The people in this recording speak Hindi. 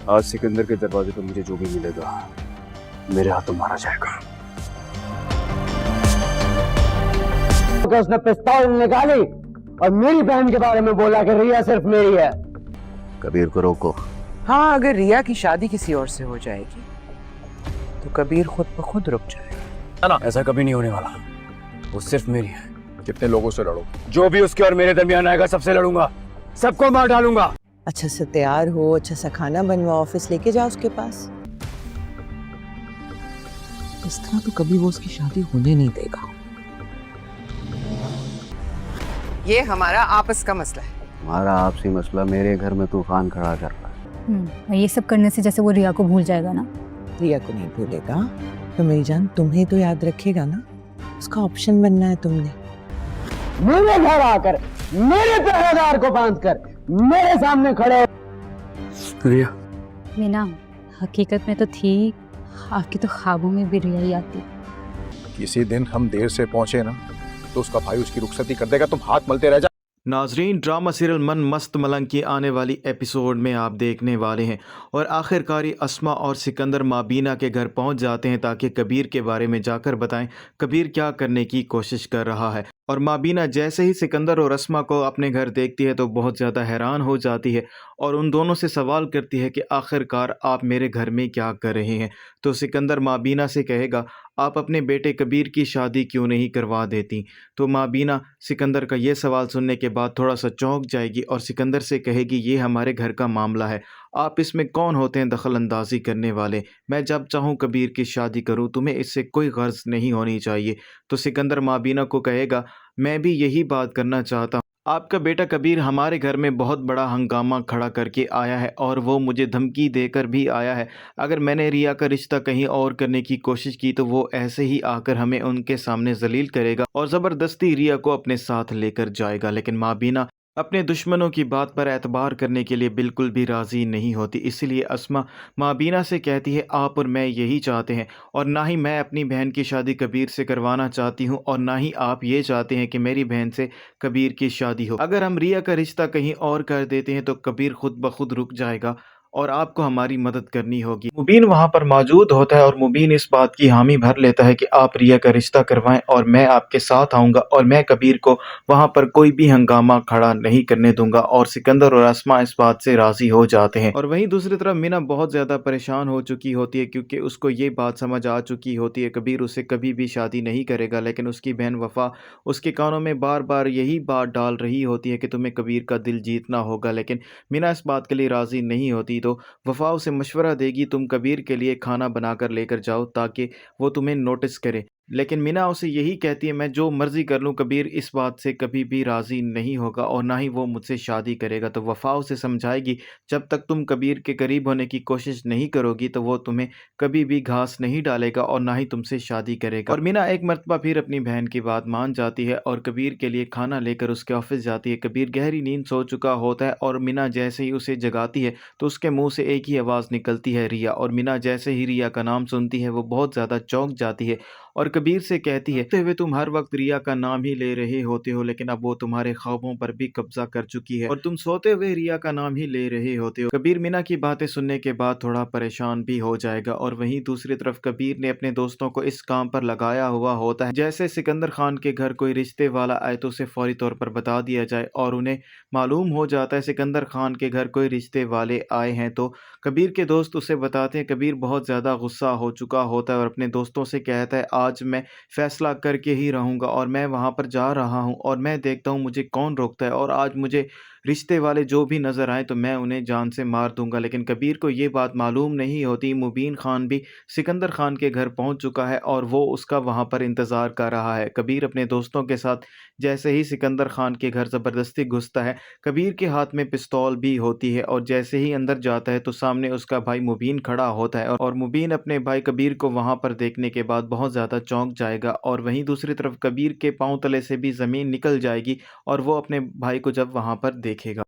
आज सिकंदर के दरवाजे पर मुझे जो भी मिलेगा मेरे हाथों मारा जाएगा। तो उसने पिस्तौल निकाली और मेरी बहन के बारे में बोला कि रिया सिर्फ मेरी है। कबीर को रोको। हाँ, अगर रिया की शादी किसी और से हो जाएगी तो कबीर खुद ब खुद रुक जाएगा। ना, ऐसा कभी नहीं होने वाला। वो सिर्फ मेरी है। कितने लोगों से लड़ो? जो भी उसके और मेरे दरमियान आएगा सबसे लड़ूंगा, सबको मार डालूंगा। अच्छा से तैयार हो, अच्छा सा खाना बनवा, ऑफिस लेके जाओ उसके पास। इस तरह तो कभी वो उसकी शादी होने नहीं देगा। ये हमारा आपस का मसला है। हमारा आपसी मसला मेरे घर में तूफान खड़ा कर रहा है। और ये सब करने से जैसे वो रिया को भूल जाएगा ना। रिया को नहीं भूलेगा तो मेरी जान तुम्हें तो याद रखेगा ना। उसका ऑप्शन बनना है तुमने। मेरे घर आकर मेरे पहरेदार को बांधकर मेरे सामने खड़े। रिया, मीना हकीकत में तो थी, आपकी तो ख्वाबों में भी रिया ही आती। किसी दिन हम देर से पहुंचे ना तो उसका भाई उसकी रुखसती कर देगा। तुम हाथ मलते रह जा। नाजरीन, ड्रामा सीरियल मन मस्त मलंग की आने वाली एपिसोड में आप देखने वाले हैं और आखिरकारी अस्मा और सिकंदर माबीना के घर पहुंच जाते हैं ताकि कबीर के बारे में जाकर बताएं कबीर क्या करने की कोशिश कर रहा है। और माबीना जैसे ही सिकंदर और अस्मा को अपने घर देखती है तो बहुत ज़्यादा हैरान हो जाती है और उन दोनों से सवाल करती है कि आखिरकार आप मेरे घर में क्या कर रहे हैं। तो सिकंदर माबीना से कहेगा, आप अपने बेटे कबीर की शादी क्यों नहीं करवा देती। तो माबीना सिकंदर का ये सवाल सुनने के बाद थोड़ा सा चौंक जाएगी और सिकंदर से कहेगी, ये हमारे घर का मामला है, आप इसमें कौन होते हैं दखल अंदाजी करने वाले। मैं जब चाहूँ कबीर की शादी करूँ, तुम्हें इससे कोई गर्ज नहीं होनी चाहिए। तो सिकंदर माबीना को कहेगा, मैं भी यही बात करना चाहता हूँ। आपका बेटा कबीर हमारे घर में बहुत बड़ा हंगामा खड़ा करके आया है और वो मुझे धमकी देकर भी आया है। अगर मैंने रिया का रिश्ता कहीं और करने की कोशिश की तो वो ऐसे ही आकर हमें उनके सामने जलील करेगा और ज़बरदस्ती रिया को अपने साथ लेकर जाएगा। लेकिन माबीना अपने दुश्मनों की बात पर एतबार करने के लिए बिल्कुल भी राज़ी नहीं होती। इसलिए अस्मा माबीना से कहती है, आप और मैं यही चाहते हैं और ना ही मैं अपनी बहन की शादी कबीर से करवाना चाहती हूँ और ना ही आप ये चाहते हैं कि मेरी बहन से कबीर की शादी हो। अगर हम रिया का रिश्ता कहीं और कर देते हैं तो कबीर खुद ब खुद रुक जाएगा और आपको हमारी मदद करनी होगी। मुबीन वहाँ पर मौजूद होता है और मुबीन इस बात की हामी भर लेता है कि आप रिया का रिश्ता करवाएं और मैं आपके साथ आऊँगा और मैं कबीर को वहाँ पर कोई भी हंगामा खड़ा नहीं करने दूंगा। और सिकंदर और अस्मा इस बात से राज़ी हो जाते हैं। और वहीं दूसरी तरफ मीना बहुत ज़्यादा परेशान हो चुकी होती है क्योंकि उसको ये बात समझ आ चुकी होती है कबीर उससे कभी भी शादी नहीं करेगा। लेकिन उसकी बहन वफ़ा उसके कानों में बार बार यही बात डाल रही होती है कि तुम्हें कबीर का दिल जीतना होगा। लेकिन मीना इस बात के लिए राज़ी नहीं होती तो वफ़ा उसे मशवरा देगी, तुम कबीर के लिए खाना बनाकर लेकर जाओ ताकि वो तुम्हें नोटिस करे। लेकिन मीना उसे यही कहती है, मैं जो मर्ज़ी कर लूँ कबीर इस बात से कभी भी राज़ी नहीं होगा और ना ही वो मुझसे शादी करेगा। तो वफ़ा उसे समझाएगी, जब तक तुम कबीर के करीब होने की कोशिश नहीं करोगी तो वो तुम्हें कभी भी घास नहीं डालेगा और ना ही तुमसे शादी करेगा। और मीना एक मरतबा फिर अपनी बहन की बात मान जाती है और कबीर के लिए खाना लेकर उसके ऑफिस जाती है। कबीर गहरी नींद सो चुका होता है और मीना जैसे ही उसे जगाती है तो उसके मुँह से एक ही आवाज़ निकलती है, रिया। और मीना जैसे ही रिया का नाम सुनती है वो बहुत ज़्यादा चौंक जाती है और कबीर से कहती है, हुए तुम हर वक्त रिया का नाम ही ले रहे होते हो लेकिन अब वो तुम्हारे ख्वाबों पर भी कब्जा कर चुकी है और तुम सोते हुए रिया का नाम ही ले रहे होते हो। कबीर मीना की बातें सुनने के बाद थोड़ा परेशान भी हो जाएगा। और वहीं दूसरी तरफ कबीर ने अपने दोस्तों को इस काम पर लगाया हुआ होता है, जैसे सिकंदर खान के घर कोई रिश्ते वाला आए तो उसे फौरी तौर पर बता दिया जाए। और उन्हें मालूम हो जाता है सिकंदर खान के घर कोई रिश्ते वाले आए हैं तो कबीर के दोस्त उसे बताते हैं। कबीर बहुत ज़्यादा गुस्सा हो चुका होता है और अपने दोस्तों से कहता है, आज मैं फैसला करके ही रहूँगा और मैं वहाँ पर जा रहा हूँ और मैं देखता हूँ मुझे कौन रोकता है और आज मुझे रिश्ते वाले जो भी नज़र आए तो मैं उन्हें जान से मार दूंगा। लेकिन कबीर को ये बात मालूम नहीं होती मुबीन खान भी सिकंदर खान के घर पहुँच चुका है और वो उसका वहाँ पर इंतज़ार कर रहा है। कबीर अपने दोस्तों के साथ जैसे ही सिकंदर खान के घर ज़बरदस्ती घुसता है, कबीर के हाथ में पिस्तौल भी होती है और जैसे ही अंदर जाता है तो सामने उसका भाई मुबीन खड़ा होता है और मुबीन अपने भाई कबीर को वहाँ पर देखने के बाद बहुत ज़्यादा चौंक जाएगा। और वहीं दूसरी तरफ कबीर के पाँव तले से भी ज़मीन निकल जाएगी और वो अपने भाई को जब वहाँ पर देखेगा।